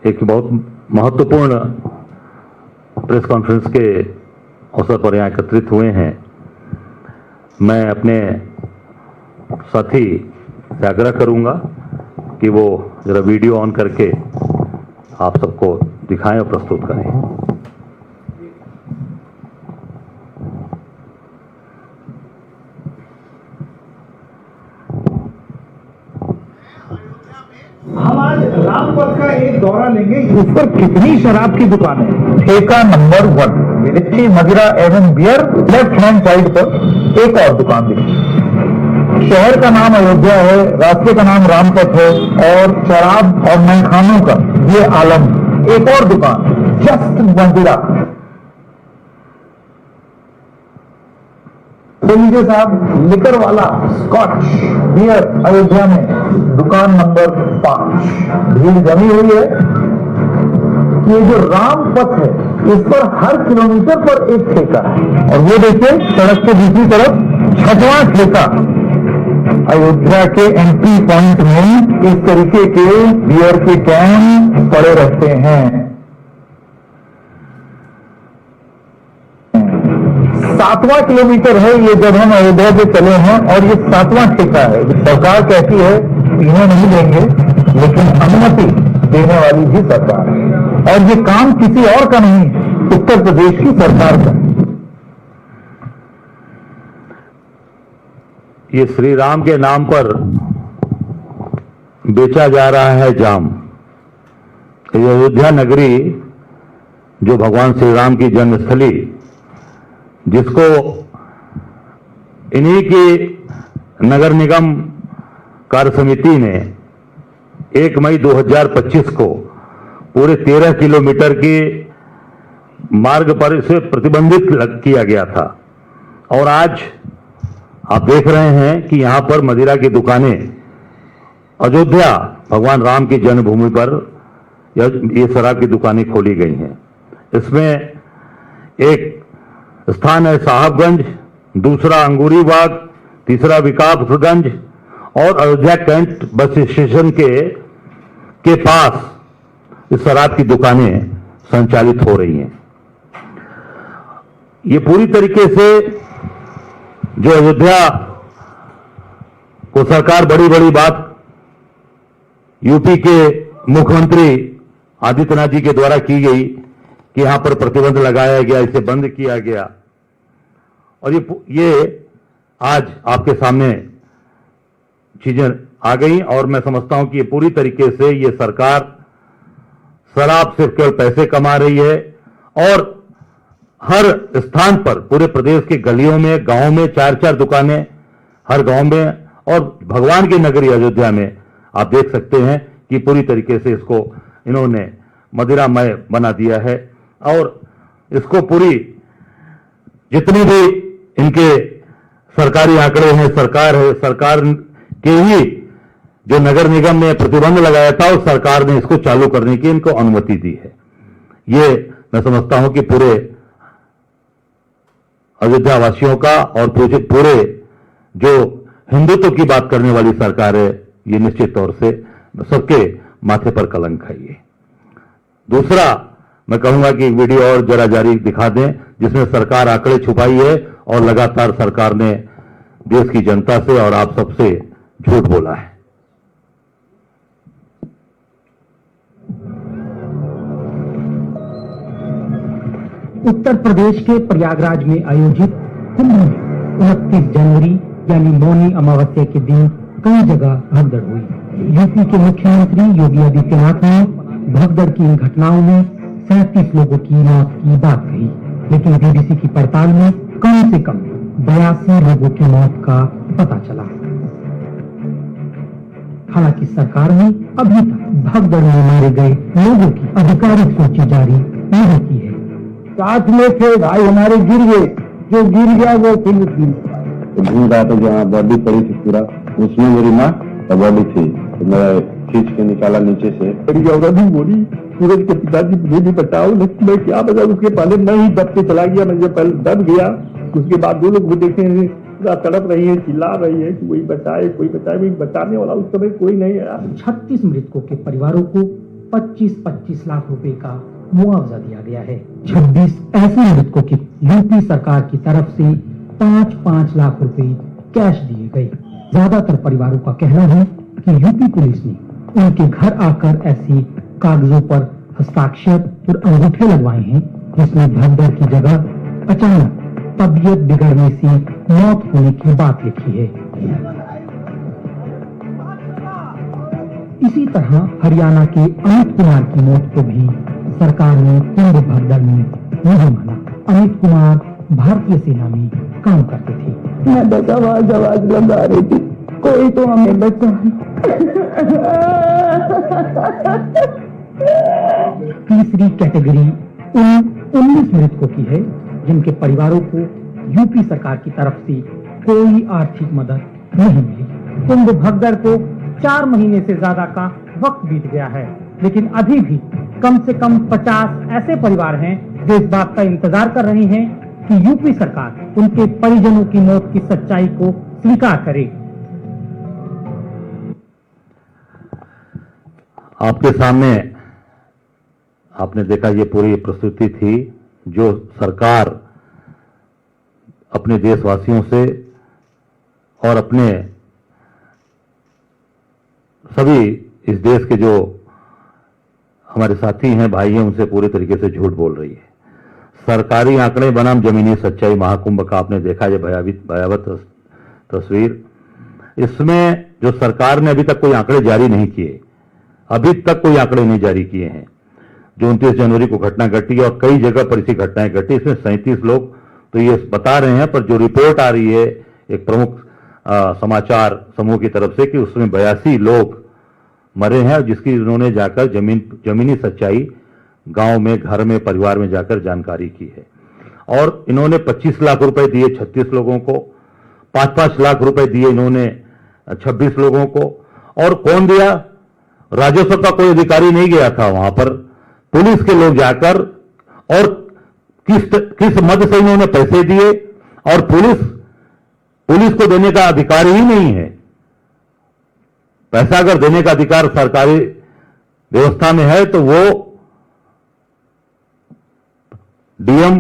एक बहुत महत्वपूर्ण प्रेस कॉन्फ्रेंस के अवसर पर यहाँ एकत्रित हुए हैं। मैं अपने साथी से आग्रह करूंगा कि वो जरा वीडियो ऑन करके आप सबको दिखाएं और प्रस्तुत करें। हम आज रामपथ का एक दौरा लेंगे। इस पर कितनी शराब की दुकान है? ठेका नंबर 1 विदेशी मदिरा एवं बियर, लेफ्ट हैंड साइड पर एक और दुकान दिखी। शहर का नाम अयोध्या है, रास्ते का नाम रामपथ है और शराब और मैखानों का ये आलम। एक और दुकान जस्ट मदिरा। लीजिए साहब, लिकर वाला स्कॉच बियर अयोध्या में दुकान नंबर 5। भीड़ जमी हुई है। ये जो रामपथ है इस पर हर किलोमीटर पर एक ठेका है और वो देखिए सड़क के दूसरी तरफ 6वां ठेका। अयोध्या के एंट्री पॉइंट में इस तरीके के बियर के कैन पड़े रहते हैं। 7वां किलोमीटर है ये जब हम अयोध्या से चले हैं और ये 7वां ठेका है। सरकार कहती है पीने नहीं देंगे, लेकिन अनुमति देने वाली भी सरकार है और ये काम किसी और का नहीं, उत्तर प्रदेश की सरकार का। ये श्री राम के नाम पर बेचा जा रहा है जाम। ये अयोध्या नगरी जो भगवान श्री राम की जन्मस्थली, जिसको इन्हीं की नगर निगम कार्य समिति ने 1 मई 2025 को पूरे 13 किलोमीटर के मार्ग पर इसे प्रतिबंधित किया गया था। और आज आप देख रहे हैं कि यहां पर मदिरा की दुकानें अयोध्या भगवान राम की जन्मभूमि पर ये शराब की दुकानें खोली गई हैं। इसमें एक स्थान है साहबगंज, दूसरा अंगूरी बाग, तीसरा विकासगंज और अयोध्या कैंट बस स्टेशन के पास इस शराब की दुकानें संचालित हो रही हैं। ये पूरी तरीके से जो अयोध्या को सरकार बड़ी बड़ी बात यूपी के मुख्यमंत्री आदित्यनाथ जी के द्वारा की गई कि यहां पर प्रतिबंध लगाया गया, इसे बंद किया गया और ये आज आपके सामने चीजें आ गई। और मैं समझता हूं कि ये पूरी तरीके से ये सरकार शराब सिर्फ केवल पैसे कमा रही है और हर स्थान पर पूरे प्रदेश के गलियों में, गांवों में 4-4 दुकानें हर गांव में, और भगवान की नगरी अयोध्या में आप देख सकते हैं कि पूरी तरीके से इसको इन्होंने मदिरामय बना दिया है। और इसको पूरी जितनी भी इनके सरकारी आंकड़े हैं, सरकार के ही जो नगर निगम ने प्रतिबंध लगाया था उस सरकार ने इसको चालू करने की इनको अनुमति दी है। ये मैं समझता हूं कि पूरे अयोध्या वासियों का और पूरे जो हिंदुत्व की बात करने वाली सरकार है, ये निश्चित तौर से सबके माथे पर कलंक है। ये दूसरा मैं कहूंगा कि वीडियो और जरा जारी दिखा दें जिसमें सरकार आंकड़े छुपाई है और लगातार सरकार ने देश की जनता से और आप सबसे झूठ बोला है। उत्तर प्रदेश के प्रयागराज में आयोजित कुंभ में 29 जनवरी यानी मौनी अमावस्या के दिन कई जगह भगदड़ हुई। यूपी के मुख्यमंत्री योगी आदित्यनाथ ने भगदड़ की इन घटनाओं में 37 लोगों की मौत की बात कही, लेकिन बीबीसी की पड़ताल में कम से कम 82 लोगों की मौत का पता चला। हालांकि सरकार ने अभी तक भगदड़ में मारे गए लोगों की आधिकारिक सूची जारी नहीं की है। साथ में थे भाई हमारे गिर गए, जो गिर गया वो फिर घूम रहा था जहाँ बॉडी पड़ी थी पूरा, उसमें मेरी माँ का बॉडी थी, तो मैं खींच के निकाला नीचे से। बड़ी औरत ही बोली सूरज के पिताजी मुझे भी बचाओ, लेकिन मैं क्या बता, उसके पहले मैं ही दब के चला गया। मैं जब पहले दब गया उसके बाद 2 लोग वो देखे पूरा तड़प रही है, चिल्ला रही है कि कोई बचाए कोई बचाए, बचाने वाला उस समय कोई नहीं आया। 36 मृतकों के परिवारों को 25-25 लाख रुपए का मुआवजा दिया गया है। 26 ऐसे मृतकों की यूपी सरकार की तरफ से 5-5 लाख रुपए कैश दिए गए। ज्यादातर परिवारों का कहना है कि यूपी पुलिस ने उनके घर आकर ऐसे कागजों पर हस्ताक्षर और अंगूठे लगवाए हैं जिसमें भगदड़ की जगह अचानक तबीयत बिगड़ने से मौत होने की बात लिखी है। इसी तरह हरियाणा के अमित कुमार की मौत को भी सरकार ने कुंभ भगदड़ में नहीं माना। अमित कुमार भारतीय सेना में काम करते थे। मैं बस आवाज लगा रही थी, कोई तो हमें बचा। तीसरी कैटेगरी उन 19 मृतकों की है जिनके परिवारों को यूपी सरकार की तरफ से कोई आर्थिक मदद नहीं मिली। कुंभ भगदड़ को 4 महीने से ज्यादा का वक्त बीत गया है, लेकिन अभी भी कम से कम 50 ऐसे परिवार हैं जो इस बात का इंतजार कर रहे हैं कि यूपी सरकार उनके परिजनों की मौत की सच्चाई को स्वीकार करे। आपके सामने आपने देखा ये पूरी प्रस्तुति थी जो सरकार अपने देशवासियों से और अपने सभी इस देश के जो हमारे साथी हैं, भाई हैं, उनसे पूरी तरीके से झूठ बोल रही है। सरकारी आंकड़े बनाम जमीनी सच्चाई महाकुंभ का आपने देखा ये भयावह तस्वीर। इसमें जो सरकार ने अभी तक कोई आंकड़े जारी नहीं किए, अभी तक कोई आंकड़े नहीं जारी किए हैं। जो 29 जनवरी को घटना घटी और कई जगह पर ऐसी घटनाएं घटी, इसमें 37 लोग तो ये बता रहे हैं, पर जो रिपोर्ट आ रही है एक प्रमुख समाचार समूह की तरफ से कि उसमें 82 लोग मरे हैं, जिसकी उन्होंने जाकर जमीनी सच्चाई गांव में, घर में, परिवार में जाकर जानकारी की है। और इन्होंने 25 लाख रुपए दिए 36 लोगों को, 5-5 लाख रुपए दिए इन्होंने 26 लोगों को। और कौन दिया? राजस्व का कोई अधिकारी नहीं गया था वहां पर, पुलिस के लोग जाकर, और किस मद से इन्होंने पैसे दिए। और पुलिस को देने का अधिकार ही नहीं है। पैसा अगर देने का अधिकार सरकारी व्यवस्था में है तो वो डीएम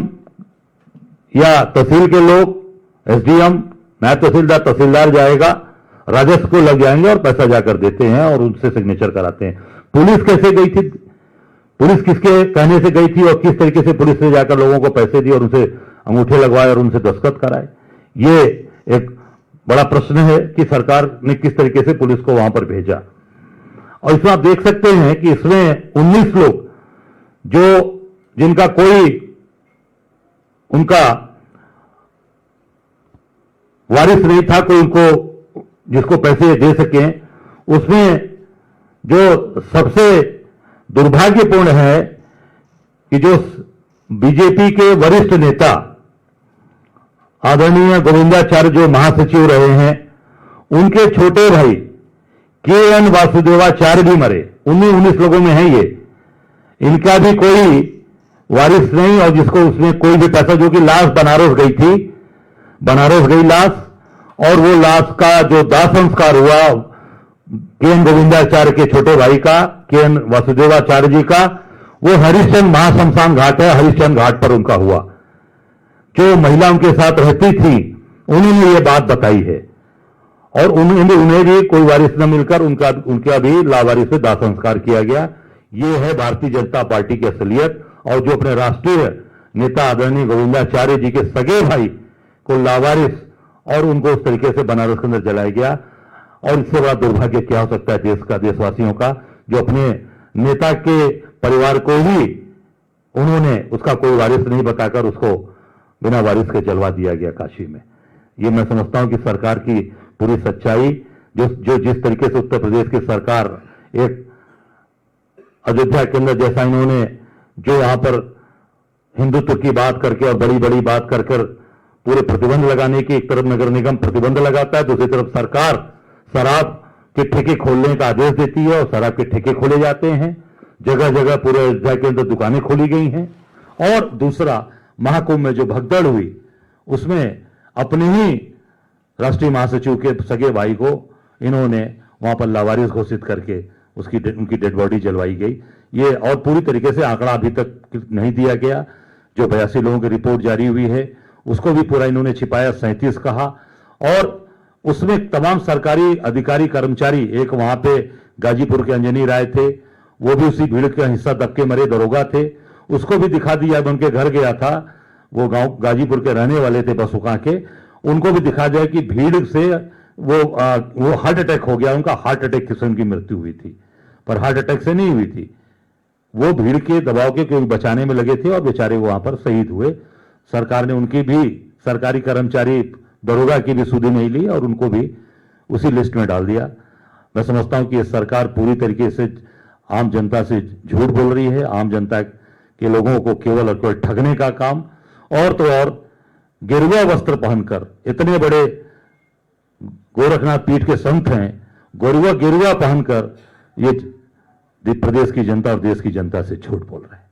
या तहसील के लोग, एसडीएम, नायब तहसीलदार, तहसीलदार जाएगा, राजस्व को लग जाएंगे और पैसा जाकर देते हैं और उनसे सिग्नेचर कराते हैं। पुलिस कैसे गई थी? पुलिस किसके कहने से गई थी और किस तरीके से पुलिस ने जाकर लोगों को पैसे दिए और उनसे अंगूठे लगवाए और उनसे दस्तखत कराए? ये एक बड़ा प्रश्न है कि सरकार ने किस तरीके से पुलिस को वहां पर भेजा। और इसमें आप देख सकते हैं कि इसमें 19 लोग जिनका कोई उनका वारिस नहीं था, कोई उनको जिसको पैसे दे सके। उसमें जो सबसे दुर्भाग्यपूर्ण है कि जो बीजेपी के वरिष्ठ नेता आदरणीय गोविंदाचार्य जो महासचिव रहे हैं, उनके छोटे भाई के.एन. वासुदेवाचार्य भी मरे। 19 लोगों में है ये। इनका भी कोई वारिस नहीं, और जिसको उसमें कोई भी पैसा, जो कि लाश बनारस गई थी, बनारस गई लाश, और वो लाश का जो दाह संस्कार हुआ के.एन. गोविंदाचार्य के छोटे भाई का, के.एन. वासुदेवाचार्य जी का, वो हरिश्चंद्र महाशमशान घाट है, हरिश्चंद्र घाट पर उनका हुआ। जो महिला उनके साथ रहती थी उन्होंने ये बात बताई है, और उन्हें भी कोई वारिस न मिलकर उनका भी लावारिस से दाह संस्कार किया गया। ये है भारतीय जनता पार्टी की असलियत। और जो अपने राष्ट्रीय नेता आदरणीय गोविंदाचार्य जी के सगे भाई को लावारिस और उनको उस तरीके से बनारस के अंदर जलाया गया। और इससे बड़ा दुर्भाग्य क्या हो सकता है देश का, देशवासियों का, जो अपने नेता के परिवार को ही उन्होंने उसका कोई वारिस नहीं बताकर उसको बिना वारिस के जलवा दिया गया काशी में। ये मैं समझता हूं कि सरकार की पूरी सच्चाई, जो जिस तरीके से उत्तर प्रदेश की सरकार एक अयोध्या के अंदर जैसा इन्होंने जो यहां पर हिंदुत्व की बात करके और बड़ी बड़ी बात कर पूरे प्रतिबंध लगाने की, एक तरफ नगर निगम प्रतिबंध लगाता है, दूसरी तरफ सरकार शराब के ठेके खोलने का आदेश देती है और शराब के ठेके खोले जाते हैं। जगह जगह पूरे अयोध्या के अंदर दुकानें खोली गई हैं। और दूसरा, महाकुंभ में जो भगदड़ हुई उसमें अपने ही राष्ट्रीय महासचिव के सगे भाई को इन्होंने वहां पर लावारिस घोषित करके उनकी डेड बॉडी जलवाई गई। ये और पूरी तरीके से आंकड़ा अभी तक नहीं दिया गया। जो 82 लोगों की रिपोर्ट जारी हुई है उसको भी पूरा इन्होंने छिपाया, 37 कहा। और उसमें तमाम सरकारी अधिकारी कर्मचारी, एक वहां पे गाजीपुर के अंजनी राय थे, वो भी उसी भीड़ का हिस्सा दबके मरे दरोगा थे, उसको भी दिखा दिया। मैं उनके घर गया था, वो गांव गाजीपुर के रहने वाले थे बसुका के, उनको भी दिखा दिया कि भीड़ से वो हार्ट अटैक हो गया, उनका हार्ट अटैक से उनकी मृत्यु हुई थी, पर हार्ट अटैक से नहीं हुई थी, वो भीड़ के दबाव के क्योंकि बचाने में लगे थे और बेचारे वहां पर शहीद हुए। सरकार ने उनकी भी, सरकारी कर्मचारी दरोगा की भी सुधि नहीं ली और उनको भी उसी लिस्ट में डाल दिया। मैं समझता हूं कि ये सरकार पूरी तरीके से आम जनता से झूठ बोल रही है, आम जनता के लोगों को केवल और केवल ठगने का काम। और तो और गेरुआ वस्त्र पहनकर, इतने बड़े गोरखनाथ पीठ के संत हैं, गेरुआ पहनकर ये प्रदेश की जनता और देश की जनता से झूठ बोल रहे हैं।